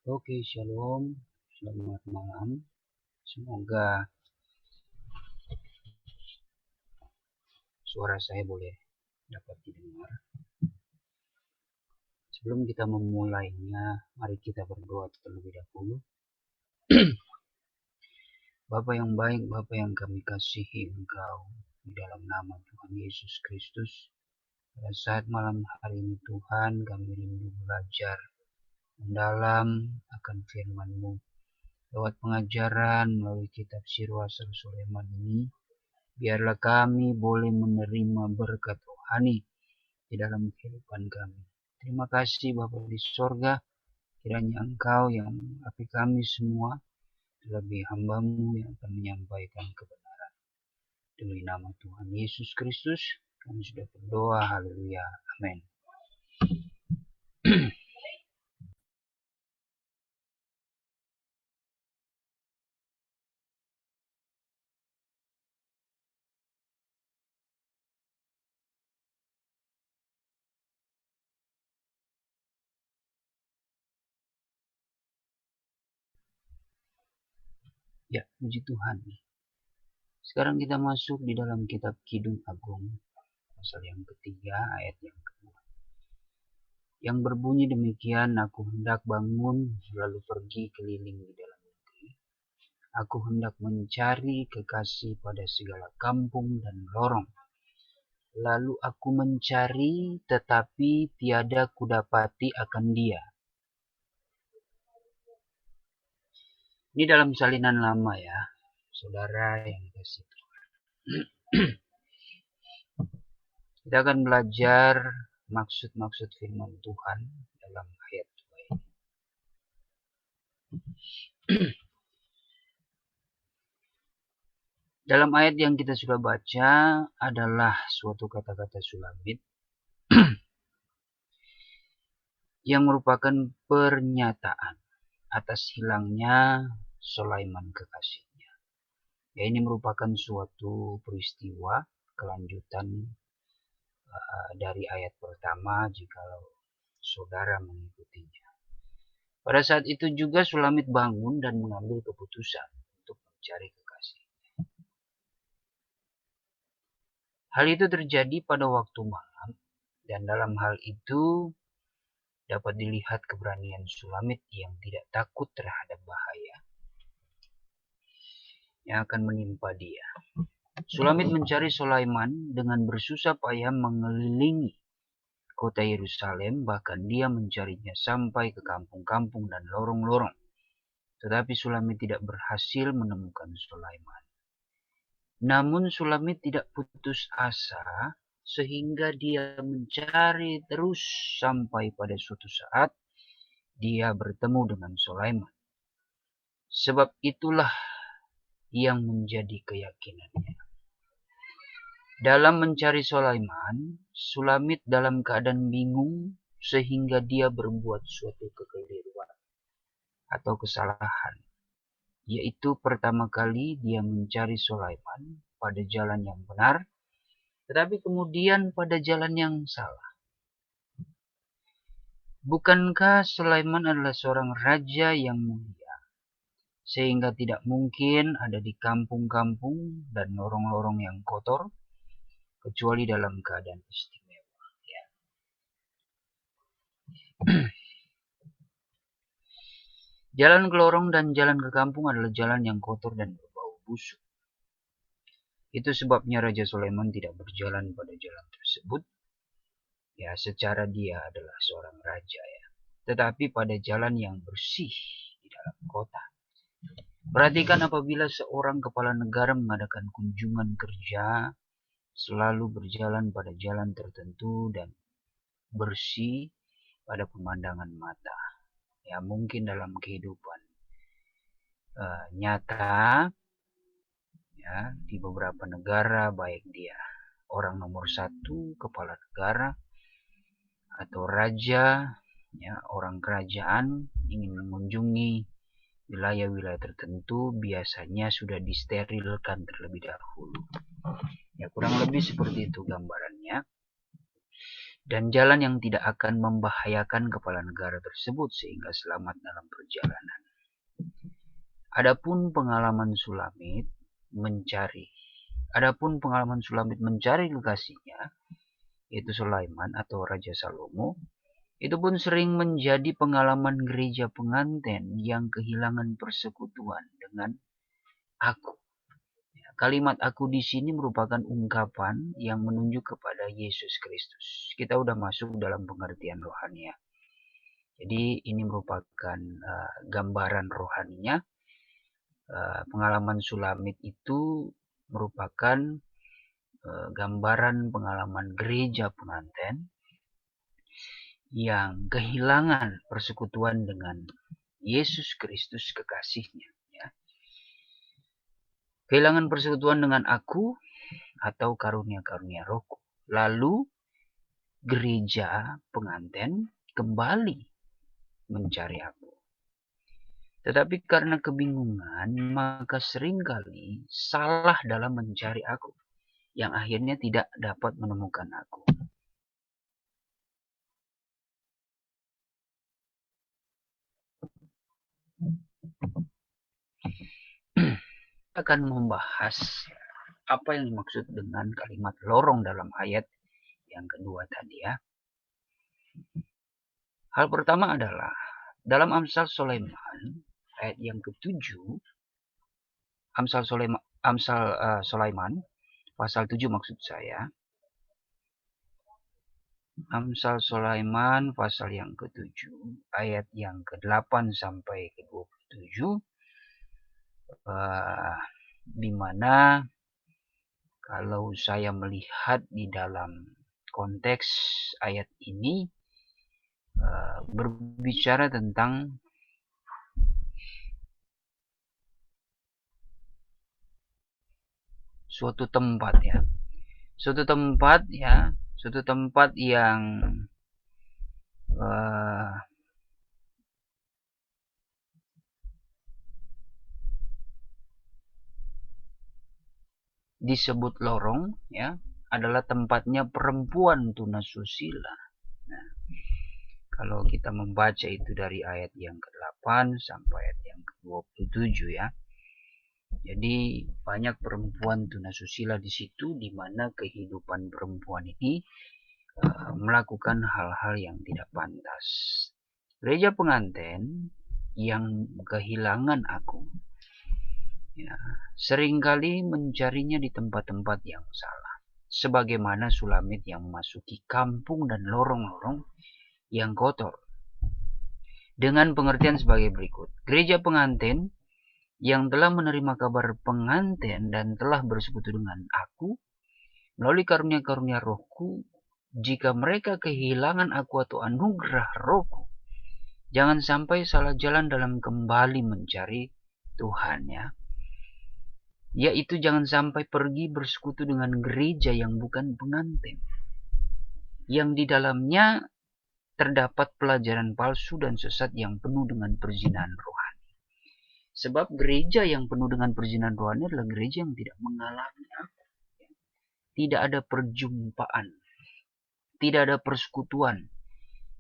Oke, shalom. Selamat malam. Semoga suara saya boleh dapat didengar. Sebelum kita memulainya, mari kita berdoa terlebih dahulu. Bapa yang baik, Bapa yang kami kasihi Engkau, di dalam nama Tuhan Yesus Kristus. Pada saat malam hari ini Tuhan, kami rindu belajar mendalam akan firman-Mu. Lewat pengajaran melalui kitab Sirah Sulaiman ini, biarlah kami boleh menerima berkat rohani di dalam kehidupan kami. Terima kasih Bapa di sorga, kiranya Engkau yang mengurapi kami semua, terlebih hamba-Mu yang akan menyampaikan kebenaran. Demi nama Tuhan Yesus Kristus, kami sudah berdoa, haleluya, amin. Ya, puji Tuhan. Sekarang kita masuk di dalam kitab Kidung Agung, pasal yang ketiga, ayat yang kedua. Yang berbunyi demikian, aku hendak bangun lalu pergi keliling di dalam negeri. Aku hendak mencari kekasih pada segala kampung dan lorong. Lalu aku mencari tetapi tiada kudapati akan dia. Ini dalam salinan lama ya, saudara yang dikasihi Tuhan. Kita akan belajar maksud-maksud firman Tuhan dalam ayat 2 ini. Dalam ayat yang kita sudah baca adalah suatu kata-kata Sulamit yang merupakan pernyataan atas hilangnya Sulaiman kekasihnya. Ya, ini merupakan suatu peristiwa kelanjutan dari ayat pertama jikalau saudara mengikutinya. Pada saat itu juga Sulamit bangun dan mengambil keputusan untuk mencari kekasihnya. Hal itu terjadi pada waktu malam, dan dalam hal itu dapat dilihat keberanian Sulamit yang tidak takut terhadap bahaya yang akan menimpa dia. Sulamit mencari Sulaiman dengan bersusah payah mengelilingi kota Yerusalem, bahkan dia mencarinya sampai ke kampung-kampung dan lorong-lorong. Tetapi Sulamit tidak berhasil menemukan Sulaiman. Namun Sulamit tidak putus asa, sehingga dia mencari terus sampai pada suatu saat dia bertemu dengan Sulaiman. Sebab itulah yang menjadi keyakinannya. Dalam mencari Sulaiman, Sulamit dalam keadaan bingung sehingga dia berbuat suatu kekeliruan atau kesalahan. Yaitu pertama kali dia mencari Sulaiman pada jalan yang benar, tetapi kemudian pada jalan yang salah. Bukankah Sulaiman adalah seorang raja yang mulia, sehingga tidak mungkin ada di kampung-kampung dan lorong-lorong yang kotor, kecuali dalam keadaan istimewa. Ya. Jalan ke lorong dan jalan ke kampung adalah jalan yang kotor dan berbau busuk. Itu sebabnya Raja Sulaiman tidak berjalan pada jalan tersebut. Ya, secara dia adalah seorang raja ya. Tetapi pada jalan yang bersih di dalam kota. Perhatikan apabila seorang kepala negara mengadakan kunjungan kerja, selalu berjalan pada jalan tertentu dan bersih pada pemandangan mata. Ya, mungkin dalam kehidupan nyata ya, di beberapa negara, baik dia orang nomor satu, kepala negara, atau raja, ya, orang kerajaan ingin mengunjungi wilayah-wilayah tertentu, biasanya sudah disterilkan terlebih dahulu. Ya, kurang lebih seperti itu gambarannya. dan jalan yang tidak akan membahayakan kepala negara tersebut sehingga selamat dalam perjalanan. Adapun pengalaman Sulamit mencari kekasihnya, yaitu Sulaiman atau Raja Salomo, itu pun sering menjadi pengalaman gereja pengantin yang kehilangan persekutuan dengan aku. Kalimat aku di sini merupakan ungkapan yang menunjuk kepada Yesus Kristus. Kita udah masuk dalam pengertian rohani ya. Jadi ini merupakan gambaran rohaninya. Pengalaman Sulamit itu merupakan gambaran pengalaman gereja pengantin yang kehilangan persekutuan dengan Yesus Kristus kekasihnya. Ya. Kehilangan persekutuan dengan aku atau karunia-karunia rohku. Lalu gereja pengantin kembali mencari aku. Tetapi karena kebingungan, maka seringkali salah dalam mencari aku, yang akhirnya tidak dapat menemukan aku. Akan membahas apa yang dimaksud dengan kalimat lorong dalam ayat yang kedua tadi ya. Hal pertama adalah dalam Amsal Sulaiman ayat yang ke-7, Amsal Sulaiman pasal 7 maksud saya. Amsal Sulaiman pasal yang ke-7 ayat yang ke-8 sampai ke-27, di mana kalau saya melihat di dalam konteks ayat ini berbicara tentang suatu tempat yang disebut lorong ya, adalah tempatnya perempuan tunasusila. Nah, kalau kita membaca itu dari ayat yang ke-8 sampai ayat yang ke-27 ya. Jadi banyak perempuan tunasusila di situ, di mana kehidupan perempuan ini melakukan hal-hal yang tidak pantas. Gereja pengantin yang kehilangan aku ya, seringkali mencarinya di tempat-tempat yang salah. Sebagaimana Sulamit yang memasuki kampung dan lorong-lorong yang kotor. Dengan pengertian sebagai berikut. Gereja pengantin yang telah menerima kabar pengantin dan telah bersekutu dengan aku melalui karunia-karunia rohku, jika mereka kehilangan aku atau anugerah rohku, jangan sampai salah jalan dalam kembali mencari Tuhan ya. Yaitu jangan sampai pergi bersekutu dengan gereja yang bukan pengantin, yang di dalamnya terdapat pelajaran palsu dan sesat yang penuh dengan perzinahan rohani. Sebab gereja yang penuh dengan perzinahan rohani adalah gereja yang tidak mengalami aku. Tidak ada perjumpaan, tidak ada persekutuan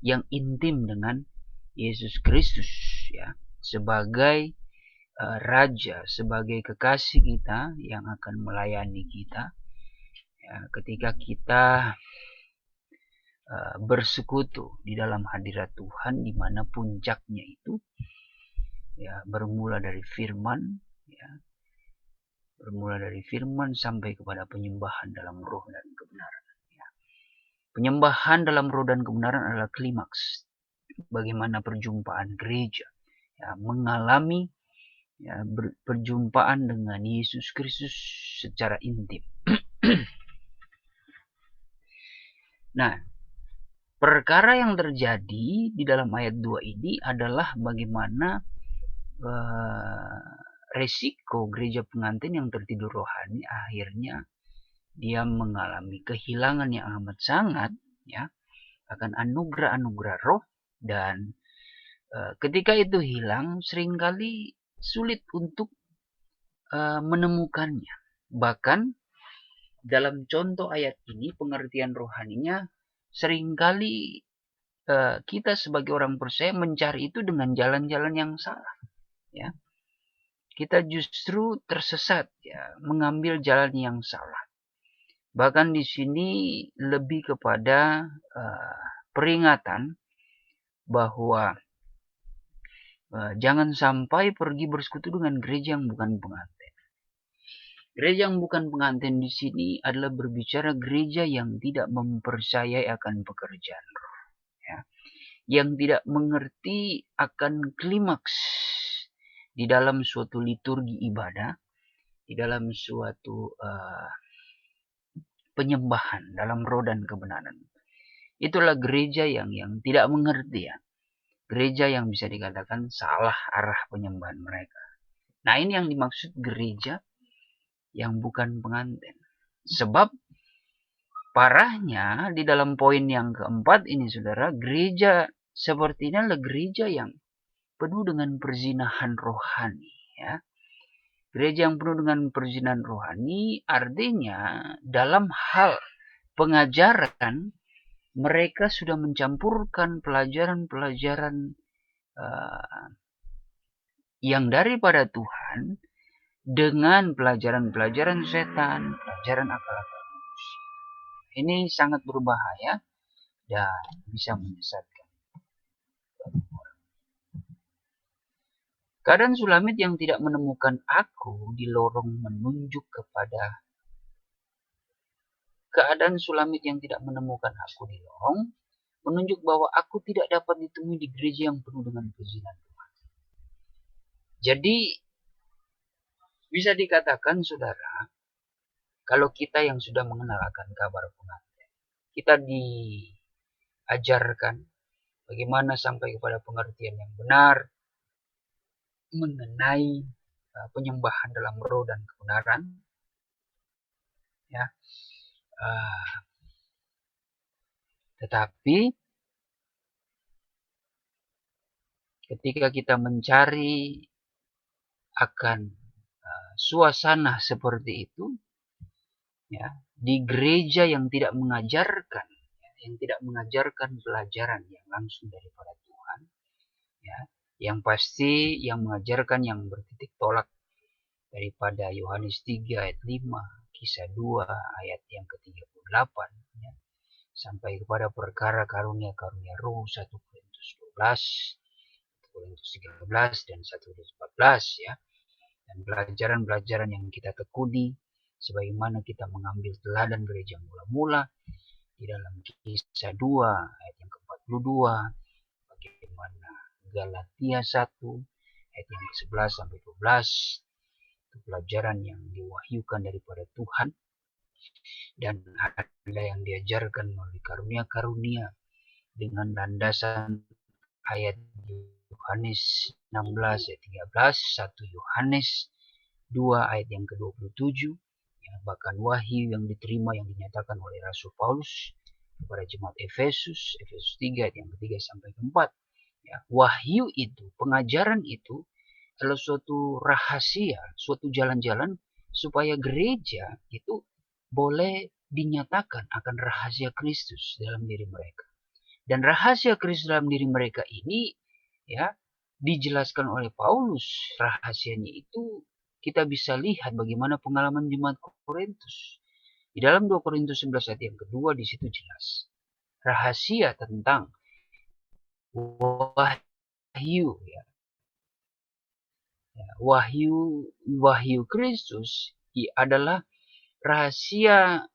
yang intim dengan Yesus Kristus ya, sebagai Raja, sebagai kekasih kita yang akan melayani kita ya, ketika kita bersekutu di dalam hadirat Tuhan, di mana puncaknya itu ya bermula dari firman ya, sampai kepada penyembahan dalam roh dan kebenaran ya. Penyembahan dalam roh dan kebenaran adalah klimaks bagaimana perjumpaan gereja ya, mengalami ya, perjumpaan dengan Yesus Kristus secara intim. Nah, perkara yang terjadi di dalam ayat 2 ini adalah bagaimana resiko gereja pengantin yang tertidur rohani akhirnya dia mengalami kehilangan yang amat sangat ya akan anugerah-anugerah roh, dan ketika itu hilang seringkali sulit untuk menemukannya. Bahkan dalam contoh ayat ini pengertian rohaninya seringkali kita sebagai orang percaya mencari itu dengan jalan-jalan yang salah, ya. Kita justru tersesat, ya, mengambil jalan yang salah. Bahkan di sini lebih kepada peringatan bahwa jangan sampai pergi bersekutu dengan gereja yang bukan pengantin. Gereja yang bukan pengantin di sini adalah berbicara gereja yang tidak mempercayai akan pekerjaan roh, ya. Yang tidak mengerti akan klimaks di dalam suatu liturgi ibadah, di dalam suatu penyembahan dalam roh dan kebenaran. Itulah gereja yang tidak mengerti, ya. Gereja yang bisa dikatakan salah arah penyembahan mereka. Nah, ini yang dimaksud gereja yang bukan pengantin. Sebab parahnya di dalam poin yang keempat ini, saudara, gereja seperti ini adalah gereja yang penuh dengan perzinahan rohani, ya. Gereja yang penuh dengan perzinahan rohani artinya dalam hal pengajaran mereka sudah mencampurkan pelajaran-pelajaran yang daripada Tuhan dengan pelajaran-pelajaran setan, pelajaran akal-akal manusia. Ini sangat berbahaya dan bisa menyesatkan. Keadaan Sulamit yang tidak menemukan aku di lorong menunjuk kepada keadaan Sulamit yang tidak menemukan aku di lorong menunjuk bahwa aku tidak dapat ditemui di gereja yang penuh dengan kezinan Tuhan. Jadi bisa dikatakan, saudara, kalau kita yang sudah mengenal akan kabar pengantin, kita diajarkan bagaimana sampai kepada pengertian yang benar mengenai penyembahan dalam roh dan kebenaran, ya. Tetapi ketika kita mencari akan suasana seperti itu, ya, di gereja yang tidak mengajarkan pelajaran yang langsung daripada Tuhan, ya, yang pasti yang mengajarkan yang bertitik tolak daripada Yohanes 3 ayat 5, Kisah 2 ayat yang ke-38, ya, sampai kepada perkara karunia-karunia roh 1 Korintus 12, 1 Korintus 13 dan 1 Korintus 14, ya. Dan pelajaran-pelajaran yang kita tekuni sebagaimana kita mengambil teladan gereja mula-mula di dalam Kisah 2 ayat yang ke-42, bagaimana Galatia 1 ayat yang ke-11 sampai 12, itu pelajaran yang diwahyukan daripada Tuhan dan ada yang diajarkan melalui karunia-karunia dengan landasan ayat Yohanes 16 ayat 13, 1 Yohanes 2 ayat yang ke-27, ya, bahkan wahyu yang diterima yang dinyatakan oleh Rasul Paulus kepada jemaat Efesus 3 ayat yang ke-3 sampai ke-4. Ya, wahyu itu, pengajaran itu adalah suatu rahasia, suatu jalan-jalan supaya gereja itu boleh dinyatakan akan rahasia Kristus dalam diri mereka. Dan rahasia Kristus dalam diri mereka ini, ya, dijelaskan oleh Paulus. Rahasianya itu kita bisa lihat bagaimana pengalaman jemaat Korintus. Di dalam 2 Korintus 11 ayat yang kedua, di situ jelas rahasia tentang wahyu, ya. Wahyu Kristus adalah rahasia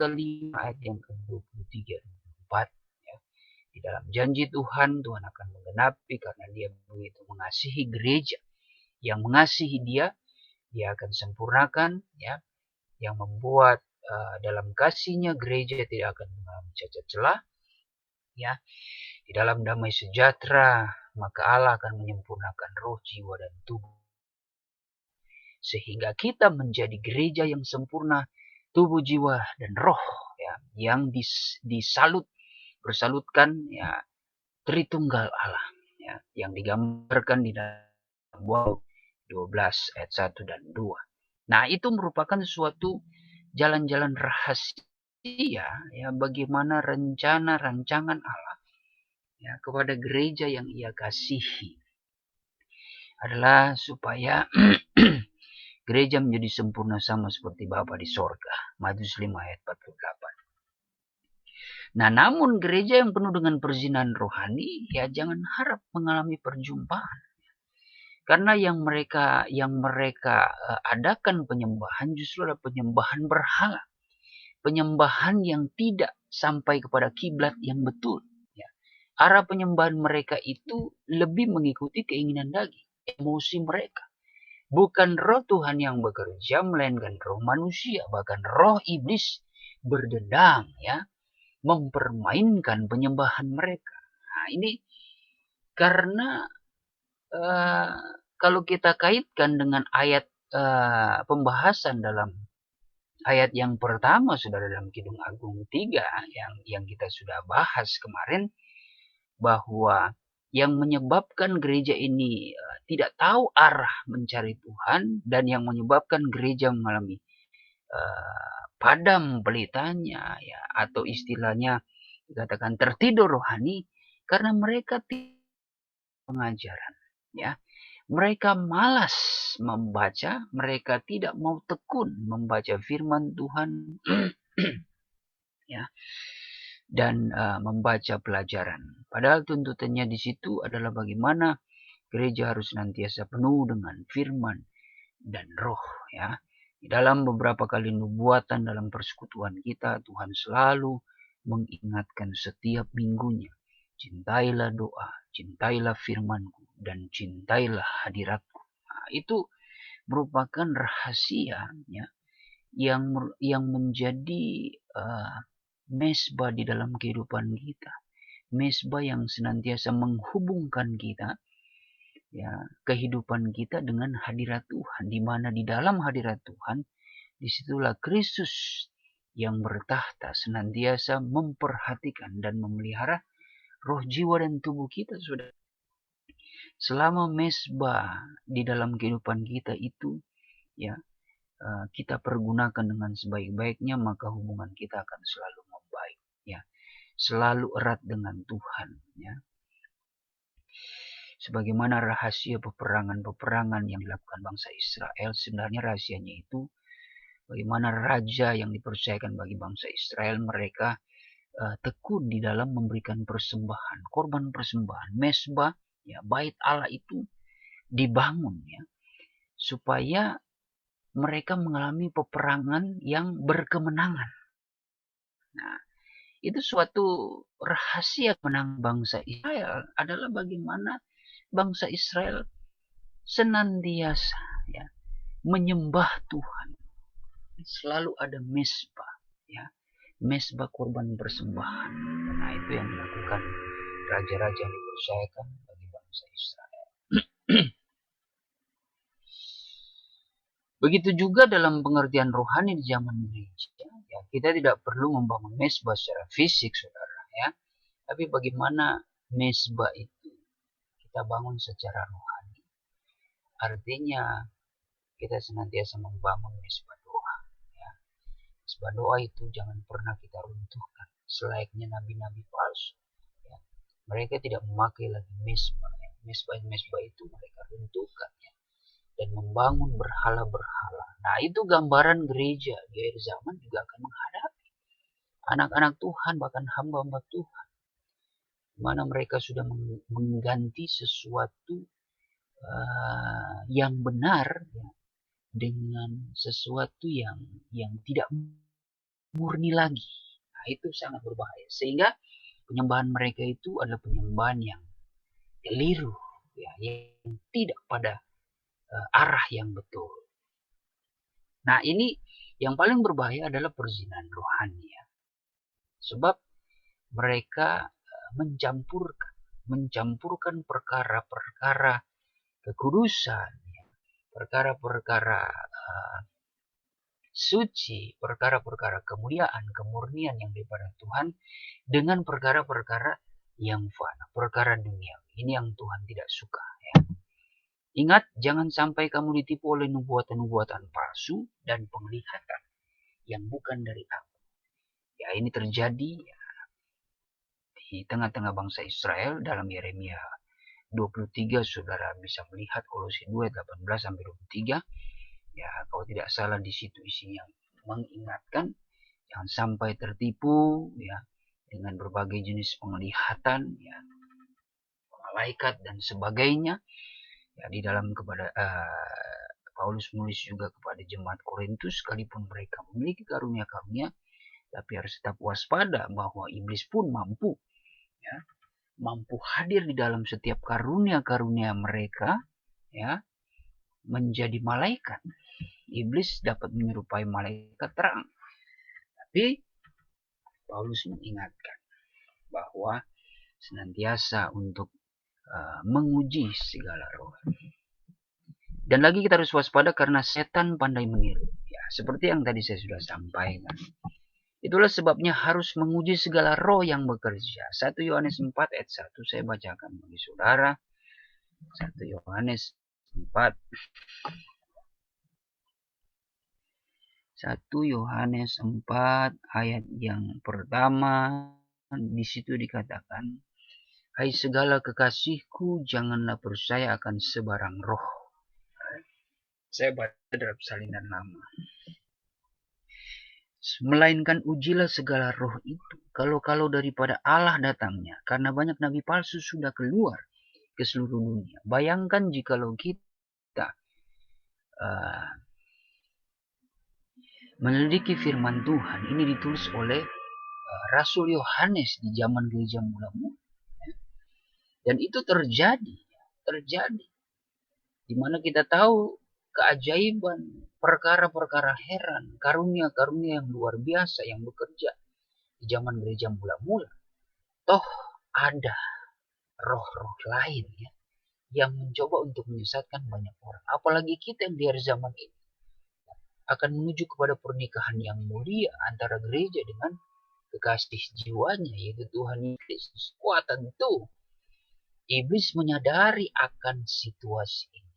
kelima ayat yang ke-23 dan 24, ya. Di dalam janji Tuhan akan menggenapi karena dia begitu mengasihi gereja. Yang mengasihi dia akan sempurnakan, ya. Yang membuat dalam kasihnya gereja tidak akan mengalami cacat celah, ya. Di dalam damai sejahtera maka Allah akan menyempurnakan roh, jiwa, dan tubuh sehingga kita menjadi gereja yang sempurna, tubuh, jiwa, dan roh, ya, yang bersalutkan, ya, Tritunggal Allah, ya. ya, yang digambarkan di dalam Wahyu 12 ayat 1 dan 2. Nah, itu merupakan suatu jalan-jalan rahasia ya, bagaimana rencana rancangan Allah ya kepada gereja yang Ia kasihi adalah supaya gereja menjadi sempurna sama seperti Bapa di sorga. Matius 5 ayat 48. Nah, namun gereja yang penuh dengan perzinahan rohani, ya jangan harap mengalami perjumpaan. Karena yang mereka adakan penyembahan justru adalah penyembahan berhala. Penyembahan yang tidak sampai kepada kiblat yang betul. Ya. Arah penyembahan mereka itu lebih mengikuti keinginan daging, emosi mereka. Bukan roh Tuhan yang bekerja, melainkan roh manusia, bahkan roh iblis berdendang, ya, mempermainkan penyembahan mereka. Nah, ini karena kalau kita kaitkan dengan ayat pembahasan dalam ayat yang pertama sudah dalam Kidung Agung 3 yang kita sudah bahas kemarin, bahwa yang menyebabkan gereja ini tidak tahu arah mencari Tuhan dan yang menyebabkan gereja mengalami padam pelitanya ya, atau istilahnya dikatakan tertidur rohani, karena mereka tidak pengajaran ya. Mereka malas membaca, mereka tidak mau tekun membaca firman Tuhan ya, dan membaca pelajaran. Padahal tuntutannya di situ adalah bagaimana gereja harus senantiasa penuh dengan firman dan roh ya. Di dalam beberapa kali nubuatan dalam persekutuan kita, Tuhan selalu mengingatkan setiap minggunya, cintailah doa, cintailah firman-Ku, dan cintailah hadirat-Ku. Nah, itu merupakan rahasia ya, yang menjadi mesbah di dalam kehidupan kita. Mesbah yang senantiasa menghubungkan kita ya, kehidupan kita dengan hadirat Tuhan, di mana di dalam hadirat Tuhan disitulah Kristus yang bertahta senantiasa memperhatikan dan memelihara roh, jiwa, dan tubuh kita. Sudah selama mesbah di dalam kehidupan kita itu ya kita pergunakan dengan sebaik-baiknya, maka hubungan kita akan selalu membaik ya, selalu erat dengan Tuhan ya. Sebagaimana rahasia peperangan-peperangan yang dilakukan bangsa Israel, sebenarnya rahasianya itu bagaimana raja yang dipercayakan bagi bangsa Israel, mereka tekun di dalam memberikan persembahan, korban persembahan, mesbah, ya, bait Allah itu dibangun ya, supaya mereka mengalami peperangan yang berkemenangan. Nah, itu suatu rahasia menang bangsa Israel adalah bagaimana bangsa Israel senantiasa ya menyembah Tuhan. Selalu ada mesbah ya, mesbah korban persembahan. Nah, itu yang dilakukan raja-raja yang dipercayakan bagi bangsa Israel. Begitu juga dalam pengertian rohani di zaman gereja ya, kita tidak perlu membangun mesbah secara fisik, saudara ya, tapi bagaimana mesbah itu kita bangun secara rohani. Artinya kita senantiasa membangun mesbah doa ya. Mesbah doa itu jangan pernah kita runtuhkan selayaknya nabi-nabi palsu ya. Mereka tidak memakai lagi mesbah ya. Mesbah itu mereka runtuhkan ya, dan membangun berhala-berhala. Nah, itu gambaran gereja di akhir zaman juga akan menghadapi anak-anak Tuhan, bahkan hamba-hamba Tuhan, di mana mereka sudah mengganti sesuatu yang benar ya, dengan sesuatu yang tidak murni lagi. Nah, itu sangat berbahaya, sehingga penyembahan mereka itu adalah penyembahan yang keliru ya, yang tidak pada arah yang betul. Nah, ini yang paling berbahaya adalah perzinahan rohani ya, sebab mereka mencampurkan perkara-perkara kekudusan, perkara-perkara suci, perkara-perkara kemuliaan, kemurnian yang daripada Tuhan dengan perkara-perkara yang fana, perkara duniawi. Ini yang Tuhan tidak suka. Ya. Ingat, jangan sampai kamu ditipu oleh nubuatan-nubuatan palsu dan penglihatan yang bukan dari aku. Ya, ini terjadi ya, di tengah-tengah bangsa Israel dalam Yeremia 23, saudara bisa melihat Kolose 2 18-23. Ya, kalau tidak salah di situ isinya mengingatkan jangan sampai tertipu ya dengan berbagai jenis penglihatan ya, malaikat dan sebagainya. Ya, di dalam kepada Paulus menulis juga kepada jemaat Korintus, sekalipun mereka memiliki karunia-karunia, tapi harus tetap waspada bahwa iblis pun mampu ya, mampu hadir di dalam setiap karunia-karunia mereka ya, menjadi malaikat. Iblis dapat menyerupai malaikat terang. Tapi Paulus mengingatkan bahwa senantiasa untuk menguji segala roh. Dan lagi kita harus waspada karena setan pandai meniru. Ya, seperti yang tadi saya sudah sampaikan. Itulah sebabnya harus menguji segala roh yang bekerja. 1 Yohanes 4 ayat 1 saya bacakan bagi saudara. 1 Yohanes 4. 1 Yohanes 4 ayat yang pertama, di situ dikatakan, hai segala kekasihku, janganlah percaya akan sebarang roh. Saya baca dalam salinan lama. Melainkan ujilah segala roh itu, kalau daripada Allah datangnya, karena banyak nabi palsu sudah keluar ke seluruh dunia. Bayangkan jikalau kita meneliti firman Tuhan, ini ditulis oleh Rasul Yohanes di zaman gereja mula-mula. Dan itu terjadi. Di mana kita tahu keajaiban, perkara-perkara heran, karunia-karunia yang luar biasa yang bekerja di zaman gereja mula-mula. Toh ada roh-roh lain ya, yang mencoba untuk menyesatkan banyak orang. Apalagi kita yang di hari zaman ini akan menuju kepada pernikahan yang mulia antara gereja dengan kekasih jiwanya, yaitu Tuhan Yesus. Wah, tentu iblis menyadari akan situasi ini.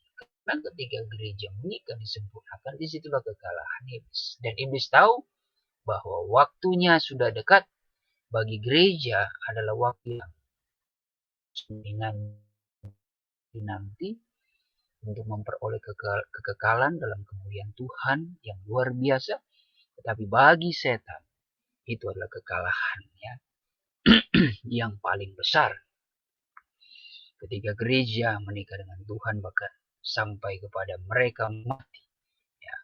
Karena ketika gereja menikah disempurnakan, disitulah kekalahan iblis. Dan iblis tahu bahwa waktunya sudah dekat bagi gereja adalah waktu yang nanti untuk memperoleh kekekalan dalam kemuliaan Tuhan yang luar biasa. Tetapi bagi setan itu adalah kekalahan ya, yang paling besar. Ketika gereja menikah dengan Tuhan, bahkan sampai kepada mereka mati ya,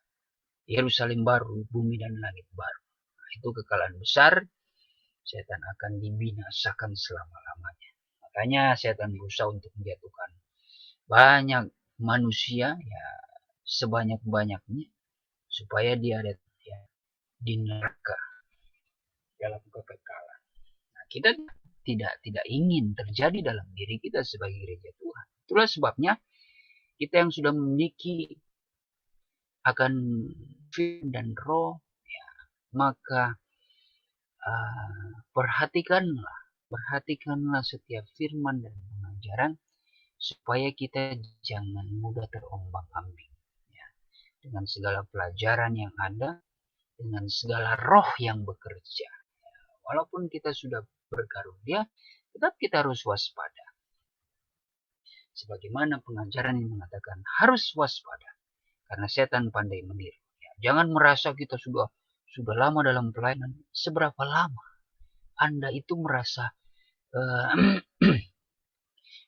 Yerusalem baru, bumi dan langit baru. Nah, itu kekalahan besar. Setan akan dibinasakan selama-lamanya. Makanya setan berusaha untuk menjatuhkan banyak manusia ya, sebanyak-banyaknya, supaya dia ada ya, di neraka dalam kekekalan. Nah, kita tidak ingin terjadi dalam diri kita sebagai gereja Tuhan. Itulah sebabnya kita yang sudah memiliki akan firman dan roh ya, maka perhatikanlah setiap firman dan pengajaran supaya kita jangan mudah terombang-ambing ya, dengan segala pelajaran yang ada, dengan segala roh yang bekerja. Walaupun kita sudah berkarunia, tetap kita harus waspada. Sebagaimana pengajaran yang mengatakan harus waspada, karena setan pandai meniru. Ya, jangan merasa kita sudah lama dalam pelayanan. Seberapa lama Anda itu merasa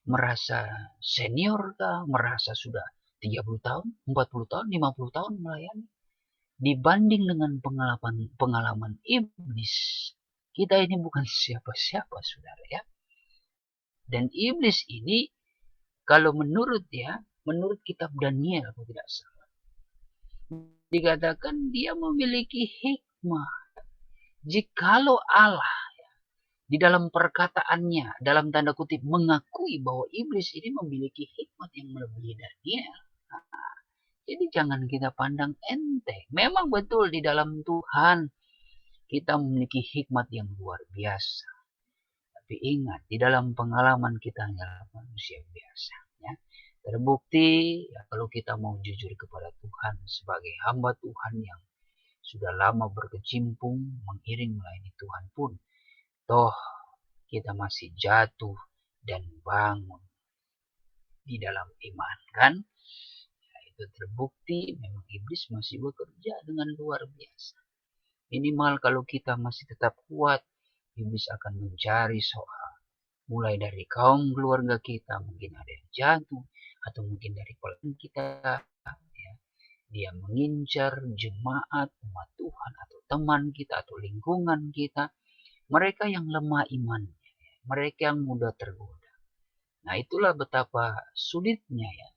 merasa senior kah? Merasa sudah 30 tahun, 40 tahun, 50 tahun melayani? Dibanding dengan pengalaman iblis, kita ini bukan siapa-siapa, saudara ya. Dan iblis ini, kalau menurut kitab Daniel, kalau tidak salah, dikatakan dia memiliki hikmah. Jikalau Allah di dalam perkataannya, dalam tanda kutip, mengakui bahwa iblis ini memiliki hikmat yang melebihi Daniel. Nah, jadi jangan kita pandang enteng. Memang betul di dalam Tuhan kita memiliki hikmat yang luar biasa. Tapi ingat, di dalam pengalaman kita hanyalah manusia biasa. Ya. Terbukti ya, kalau kita mau jujur kepada Tuhan sebagai hamba Tuhan yang sudah lama berkecimpung mengiring melayani Tuhan pun, toh kita masih jatuh dan bangun di dalam iman, kan? Ya, itu terbukti memang iblis masih bekerja dengan luar biasa. Minimal kalau kita masih tetap kuat, iblis akan mencari soal. Mulai dari kaum keluarga kita, mungkin ada yang jatuh, atau mungkin dari keluarga kita, ya. Dia mengincar jemaat, umat Tuhan, atau teman kita, atau lingkungan kita. Mereka yang lemah imannya, mereka yang mudah tergoda. Nah, itulah betapa sulitnya ya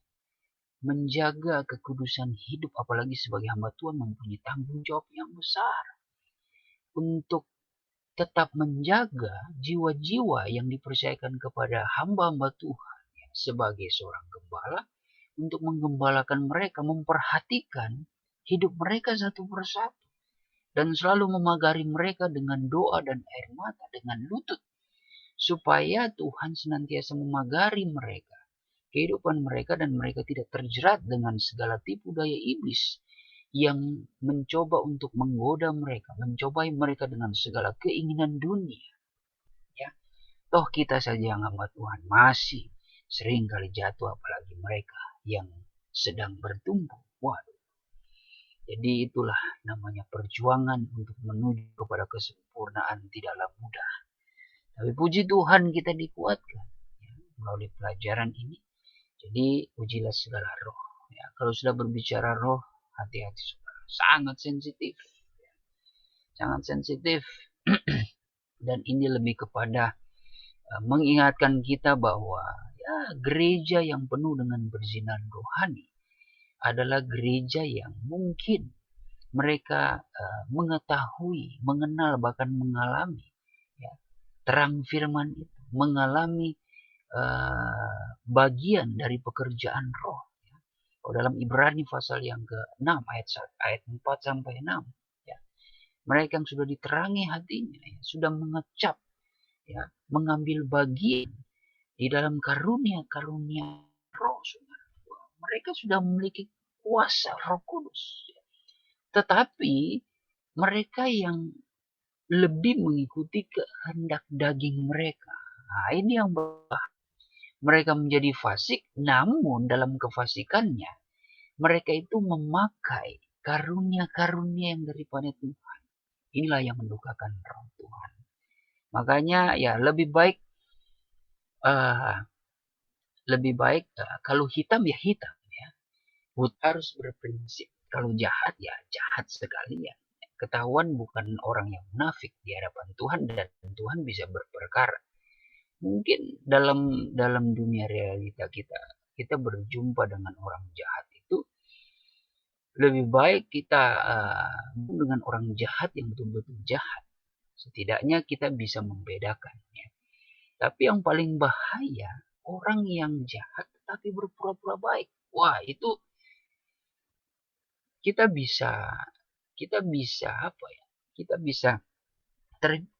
menjaga kekudusan hidup, apalagi sebagai hamba Tuhan mempunyai tanggung jawab yang besar untuk tetap menjaga jiwa-jiwa yang dipercayakan kepada hamba-hamba Tuhan ya, sebagai seorang gembala untuk menggembalakan mereka, memperhatikan hidup mereka satu persatu dan selalu memagari mereka dengan doa dan air mata, dengan lutut, supaya Tuhan senantiasa memagari mereka, kehidupan mereka, dan mereka tidak terjerat dengan segala tipu daya iblis yang mencoba untuk menggoda mereka, mencobai mereka dengan segala keinginan dunia. Ya, toh kita saja yang hamba Tuhan masih sering kali jatuh, apalagi mereka yang sedang bertumbuh. Waduh. Jadi itulah namanya perjuangan untuk menuju kepada kesempurnaan tidaklah mudah. Tapi puji Tuhan kita dikuatkan ya, melalui pelajaran ini. Jadi ujilah segala roh. Ya, kalau sudah berbicara roh, hati-hati saudara. Sangat sensitif. Ya, sangat sensitif. Dan ini lebih kepada mengingatkan kita bahwa ya, gereja yang penuh dengan berzinan rohani adalah gereja yang mungkin mereka mengetahui, mengenal, bahkan mengalami ya, terang firman itu, mengalami bagian dari pekerjaan roh. Ya. Kalau dalam Ibrani pasal yang ke-6 ayat 4 sampai 6 ya. Mereka yang sudah diterangi hatinya ya, sudah mengecap ya, mengambil bagian di dalam karunia-karunia roh. Mereka sudah memiliki kuasa Roh Kudus. Tetapi mereka yang lebih mengikuti kehendak daging mereka. Nah, ini yang mereka menjadi fasik, namun dalam kefasikannya mereka itu memakai karunia-karunia yang daripada Tuhan. Inilah yang mendukakan roh Tuhan. Makanya ya lebih baik kalau hitam ya hitam ya. Harus berprinsip. Kalau jahat ya jahat sekalian. Ketahuan bukan orang yang munafik di hadapan Tuhan, dan Tuhan bisa berperkara. Mungkin dalam dunia realita kita berjumpa dengan orang jahat itu lebih baik kita dengan orang jahat yang betul-betul jahat. Setidaknya kita bisa membedakan ya. Tapi yang paling bahaya orang yang jahat tetapi berpura-pura baik. Wah, itu kita bisa apa ya? Kita bisa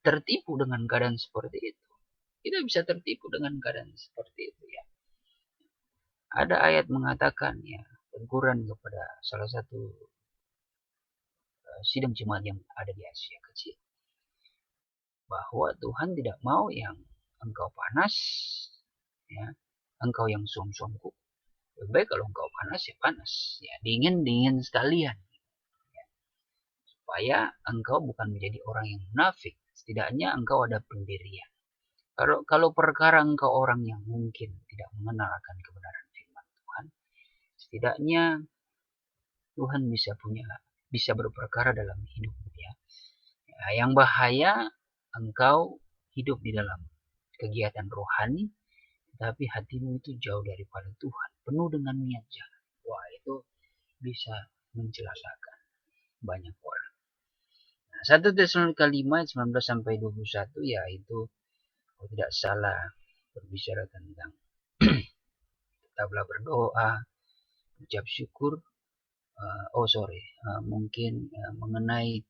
tertipu dengan keadaan seperti itu. Kita bisa tertipu dengan keadaan seperti itu ya. Ada ayat mengatakan ya, teguran kepada salah satu sidang jemaat yang ada di Asia Kecil, bahwa Tuhan tidak mau yang engkau panas ya, engkau yang suam-suamku. Lebih baik kalau engkau panas ya panas ya, dingin sekalian ya. Supaya engkau bukan menjadi orang yang munafik, setidaknya engkau ada pendirian. Kalau perkara engkau orang yang mungkin tidak mengenal akan kebenaran firman Tuhan, setidaknya Tuhan bisa berperkara dalam hidupmu ya. Yang bahaya engkau hidup di dalam kegiatan rohani, tapi hatimu itu jauh daripada Tuhan, penuh dengan niat jahat. Wah, itu bisa mencelakakan banyak orang. Nah, 1 Tesalonika 5 ayat 19 sampai 21 yaitu kalau tidak salah berbicara tentang tetaplah berdoa, ucap syukur, mungkin mengenai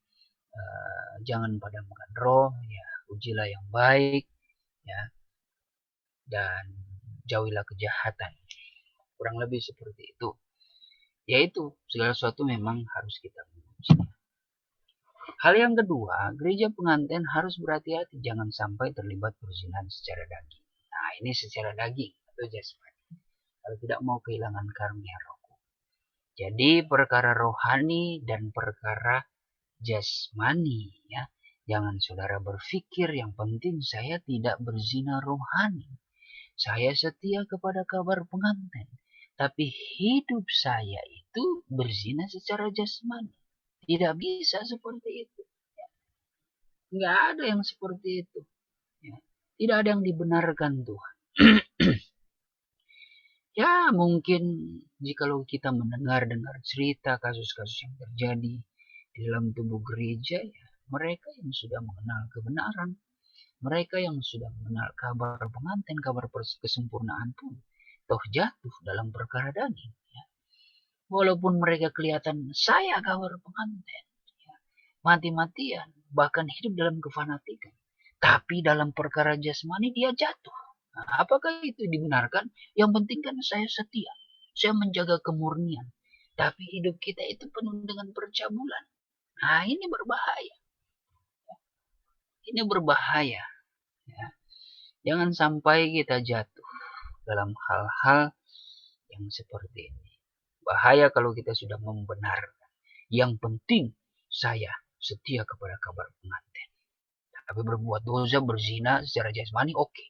jangan padamkan roh, ya ujilah yang baik, ya, dan jauhilah kejahatan. Kurang lebih seperti itu. Yaitu segala sesuatu memang harus kita menguji. Hal yang kedua, gereja pengantin harus berhati-hati jangan sampai terlibat perzinahan secara daging. Nah, ini secara daging atau jasmani. Kalau tidak mau kehilangan karunia Roh. Jadi perkara rohani dan perkara jasmani, ya. Jangan saudara berpikir yang penting saya tidak berzina rohani. Saya setia kepada kabar pengantin. Tapi hidup saya itu berzina secara jasmani. Tidak bisa seperti itu. Nggak ada yang seperti itu. Tidak ada yang dibenarkan Tuhan. Ya mungkin jikalau kita mendengar cerita kasus-kasus yang terjadi di dalam tubuh gereja, ya mereka yang sudah mengenal kebenaran, mereka yang sudah mengenal kabar pengantin, kabar kesempurnaan pun toh jatuh dalam perkara daging. Ya. Walaupun mereka kelihatan saya kabar pengantin, ya, mati-matian, bahkan hidup dalam kefanatikan, tapi dalam perkara jasmani dia jatuh. Nah, apakah itu dibenarkan? Yang penting kan saya setia, saya menjaga kemurnian, tapi hidup kita itu penuh dengan percabulan. Nah, ini berbahaya. Ini berbahaya. Ya. Jangan sampai kita jatuh dalam hal-hal yang seperti ini. Bahaya kalau kita sudah membenarkan. Yang penting saya setia kepada kabar pengantin. Tapi berbuat dosa, berzina secara jasmani, oke.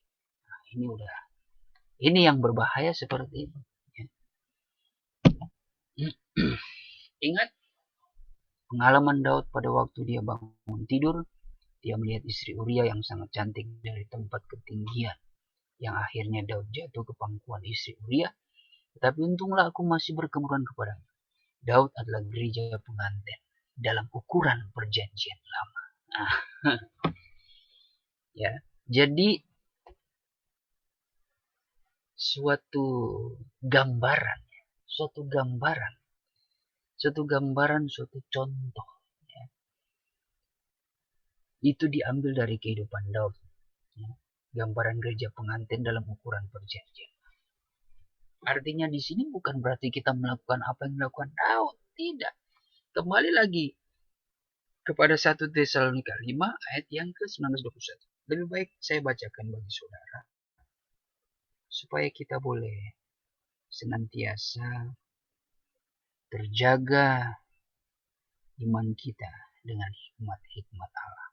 Nah, ini yang berbahaya seperti ini. Ingat pengalaman Daud pada waktu dia bangun tidur, dia melihat istri Uria yang sangat cantik dari tempat ketinggian, yang akhirnya Daud jatuh ke pangkuan istri Uria. Tetapi untunglah aku masih berkemuran kepadanya. Daud adalah gereja pengantin dalam ukuran perjanjian lama. Ya, jadi suatu gambaran, suatu contoh, ya. Itu diambil dari kehidupan Daud, ya. Gambaran gereja pengantin dalam ukuran perjanjian. Artinya di sini bukan berarti kita melakukan apa yang dilakukan Daud, tidak. Kembali lagi kepada 1 Tesalonika 5 ayat yang ke-19-21. Lebih baik saya bacakan bagi saudara supaya kita boleh senantiasa terjaga iman kita dengan hikmat-hikmat Allah.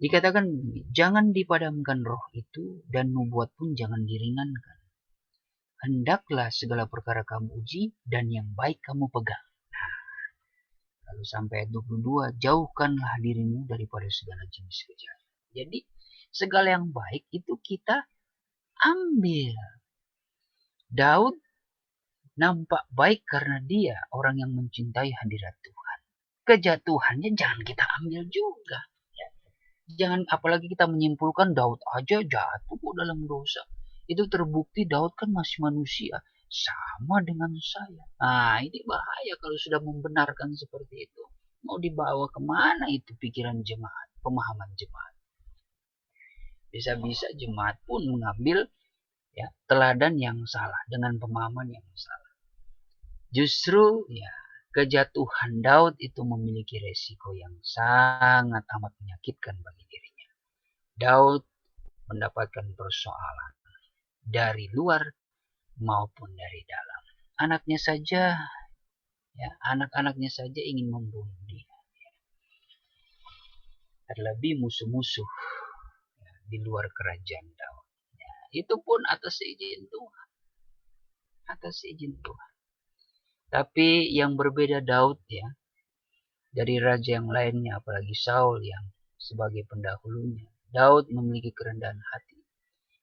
Dikatakan, jangan dipadamkan roh itu dan nubuat pun jangan diringankan. Hendaklah segala perkara kamu uji dan yang baik kamu pegang. Nah, lalu sampai ayat 22, jauhkanlah dirimu daripada segala jenis kejahatan. Jadi segala yang baik itu kita ambil. Daud nampak baik karena dia orang yang mencintai hadirat Tuhan. Kejatuhannya jangan kita ambil juga. Jangan apalagi kita menyimpulkan Daud aja jatuh dalam dosa. Itu terbukti Daud kan masih manusia. Sama dengan saya. Nah ini bahaya kalau sudah membenarkan seperti itu. Mau dibawa kemana itu pikiran jemaat, pemahaman jemaat. Bisa-bisa jemaat pun mengambil ya teladan yang salah dengan pemahaman yang salah. Justru ya kejatuhan Daud itu memiliki resiko yang sangat amat menyakitkan bagi dirinya. Daud mendapatkan persoalan dari luar maupun dari dalam. Anak-anaknya saja ingin membunuh dia. Terlebih musuh-musuh ya, di luar kerajaan Daud. Ya, itu pun atas izin Tuhan. Tapi yang berbeda Daud ya dari raja yang lainnya, apalagi Saul yang sebagai pendahulunya. Daud memiliki kerendahan hati.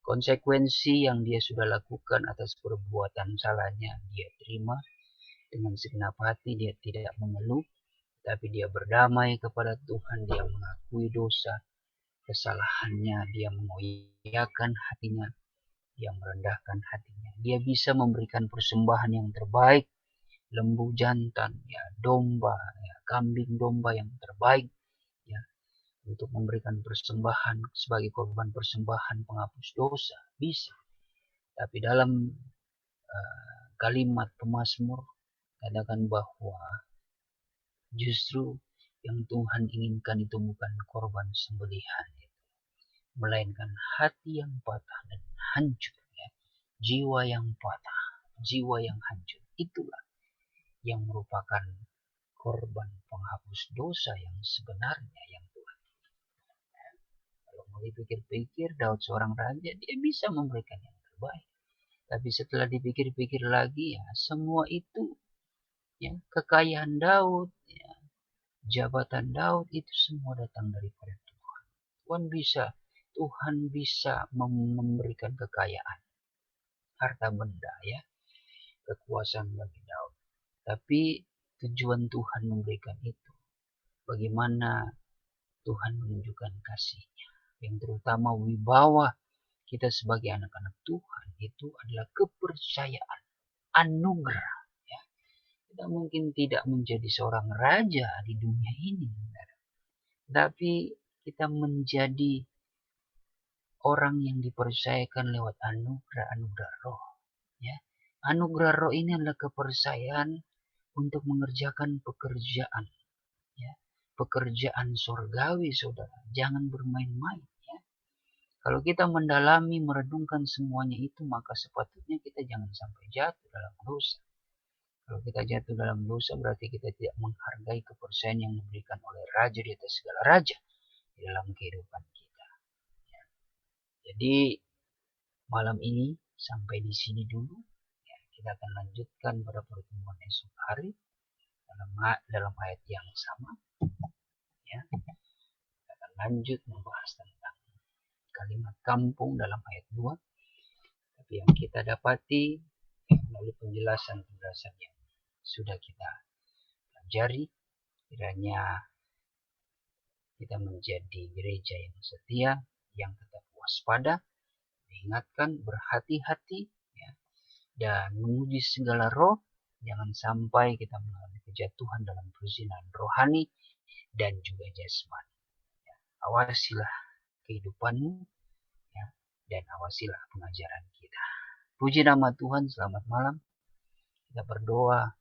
Konsekuensi yang dia sudah lakukan atas perbuatan salahnya dia terima dengan segenap hati. Dia tidak mengeluh, tapi dia berdamai kepada Tuhan. Dia mengakui dosa kesalahannya, dia mengoyakkan hatinya, dia merendahkan hatinya. Dia bisa memberikan persembahan yang terbaik, lembu jantan, ya domba, ya kambing domba yang terbaik, ya untuk memberikan persembahan sebagai korban persembahan penghapus dosa, bisa. Tapi dalam kalimat pemazmur katakan bahwa justru yang Tuhan inginkan itu bukan korban sembelihan, melainkan hati yang patah dan hancur, jiwa yang patah, jiwa yang hancur. Itulah yang merupakan korban penghapus dosa yang sebenarnya yang Tuhan. Kalau mau dipikir-pikir, Daud seorang raja, dia bisa memberikan yang terbaik. Tapi setelah dipikir-pikir lagi, semua itu, kekayaan Daud, jabatan Daud itu semua datang daripada Tuhan. Tuhan bisa memberikan kekayaan, harta benda, kekuasaan bagi Daud. Tapi tujuan Tuhan memberikan itu, bagaimana Tuhan menunjukkan kasih-Nya. Yang terutama wibawa kita sebagai anak-anak Tuhan itu adalah kepercayaan, anugerah. Kita mungkin tidak menjadi seorang raja di dunia ini, tapi kita menjadi orang yang dipercayakan lewat anugerah roh. Anugerah roh ini adalah kepercayaan untuk mengerjakan pekerjaan, pekerjaan surgawi, saudara. Jangan bermain-main. Kalau kita mendalami, merenungkan semuanya itu, maka sepatutnya kita jangan sampai jatuh dalam dosa. Kalau kita jatuh dalam dosa, berarti kita tidak menghargai kepercayaan yang diberikan oleh Raja di atas segala raja di dalam kehidupan kita. Jadi malam ini sampai di sini dulu. Kita akan lanjutkan pada pertemuan esok hari dalam ayat yang sama. Kita akan lanjut membahas tentang kalimat kampung dalam ayat 2. Tapi yang kita dapati melalui penjelasan-penjelasan yang sudah kita pelajari, kiranya kita menjadi gereja yang setia, yang tetap waspada, diingatkan, berhati-hati, dan menguji segala roh. Jangan sampai kita mengalami kejatuhan dalam perzinahan rohani dan juga jasmani. Awasilah kehidupanmu, dan awasilah pengajaran kita. Puji nama Tuhan, selamat malam. Kita berdoa,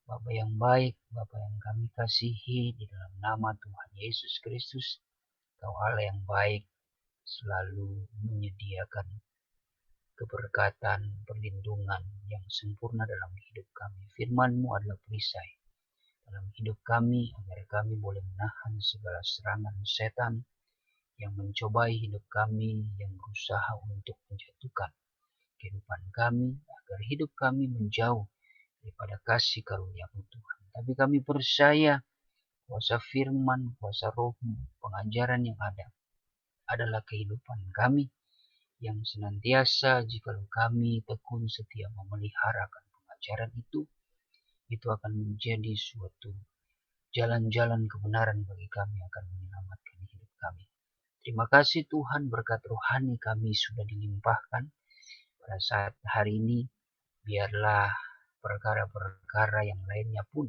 Bapa yang baik, Bapa yang kami kasihi, di dalam nama Tuhan Yesus Kristus, Kau Allah yang baik, selalu menyediakan keberkatan, perlindungan yang sempurna dalam hidup kami. Firman-Mu adalah perisai dalam hidup kami, agar kami boleh menahan segala serangan setan yang mencobai hidup kami, yang berusaha untuk menjatuhkan kehidupan kami, agar hidup kami menjauh daripada kasih karunia-Mu Tuhan. Tapi kami percaya kuasa firman, kuasa roh-Mu, pengajaran yang ada adalah kehidupan kami, yang senantiasa jikalau kami tekun setia memeliharakan pengajaran itu akan menjadi suatu jalan-jalan kebenaran bagi kami, akan menyelamatkan hidup kami. Terima kasih Tuhan, berkat rohani kami sudah dilimpahkan pada saat hari ini. Biarlah perkara-perkara yang lainnya pun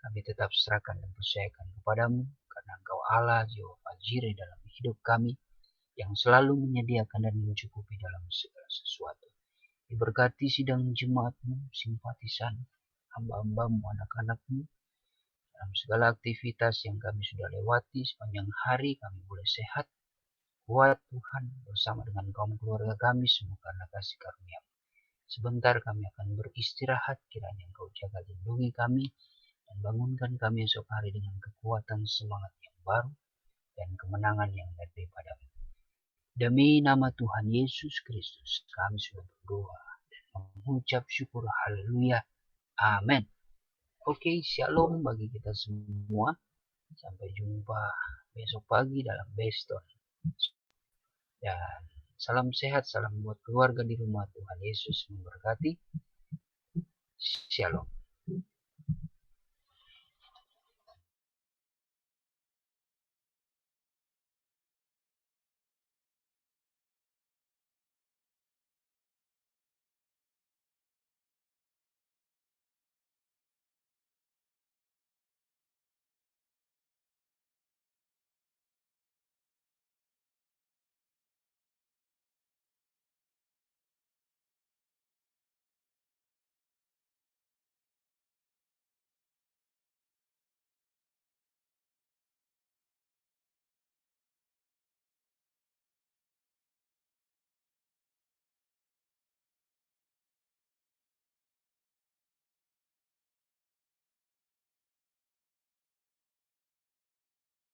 kami tetap serahkan dan percayakan kepadamu, karena Engkau Allah Jehovah Jireh dalam hidup kami, yang selalu menyediakan dan mencukupi dalam segala sesuatu. Diberkati sidang jemaat-Mu, simpatisan, hamba-hamba-Mu, anak-anak-Mu, dalam segala aktivitas yang kami sudah lewati sepanjang hari. Kami boleh sehat, kuat Tuhan, bersama dengan kaum keluarga kami semua karena kasih karunia-Mu. Sebentar kami akan beristirahat, kiranya Engkau jaga lindungi kami, dan bangunkan kami esok hari dengan kekuatan semangat yang baru dan kemenangan yang daripada-Mu. Demi nama Tuhan Yesus Kristus, kami sudah berdoa dan mengucap syukur. Haleluya. Amin. Oke, shalom bagi kita semua. Sampai jumpa besok pagi dalam Beston. Dan salam sehat, salam buat keluarga di rumah. Tuhan Yesus memberkati. Shalom.